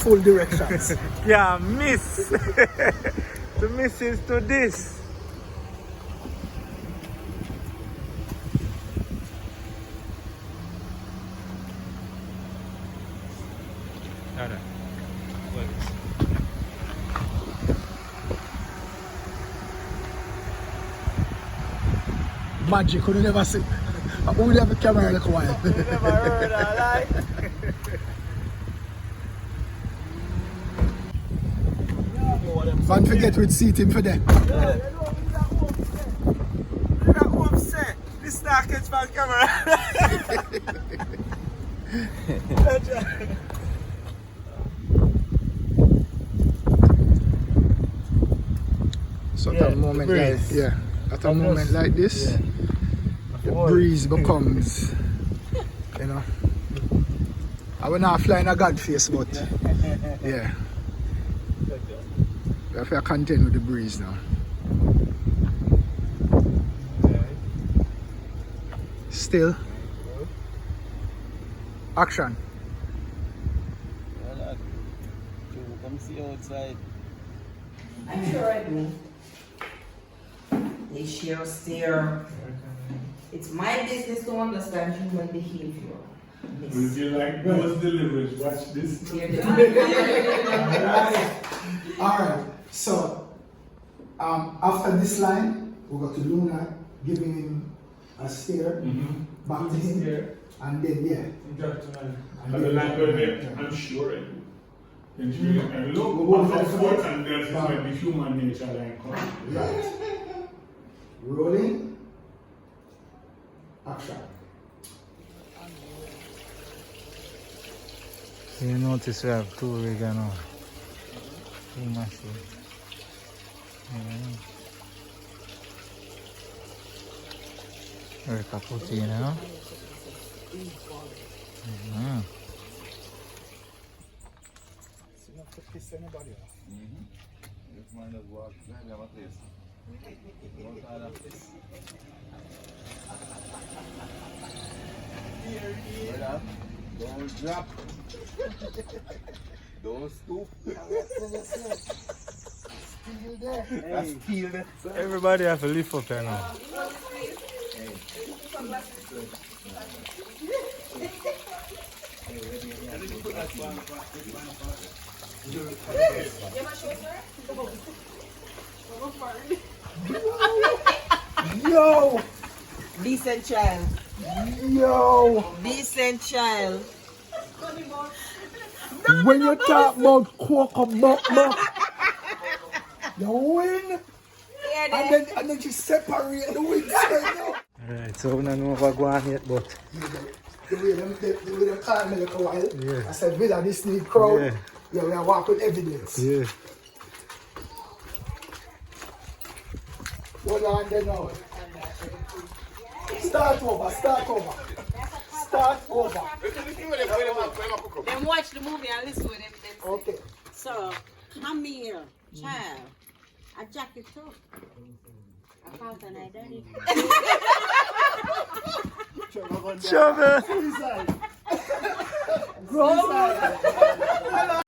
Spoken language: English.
full directions. Yeah, miss. The miss is to this. Alright. Magic, you never see. I only have a camera like a while. Never heard a lie. Man forget which seat him for them. Look at what I'm saying. This not catch my camera. So Yeah, at a moment the like breeze. at a moment like this, the breeze becomes, you know. I will not fly in a god face, but yeah. We have to contend with the breeze now. Still. Action. Come see outside. I'm sure I do. They share, steer. It's my business to understand human behavior. If you like those deliveries, watch this. Alright, so after this line, we go to Luna giving him a stare back to him. And then And the language there, I'm sure I do. And look, We'll I'm go for forth it. and that might be human nature like come. Right. Rolling. Action. You notice we have two oregano. Two mushroom. Very cappuccino. This man does walk, we have a place. What kind of place? Brother, don't drop. Don't stoop. That's still there. Everybody have to lift up here now. Yo! Decent child. Yo! Decent child. When you talk about cocoa, you win. And then you separate the wings. Alright, so we don't know what go on yet, but The way them call me like a while. Yeah. I said, Villa, this need crowd. Yeah. Yeah, we are walk with evidence. yeah. Hold on there now. Start over. Then watch the movie and listen to them. Okay. So, come here, child. A jacket too. I found an identity. Chubby! Grow.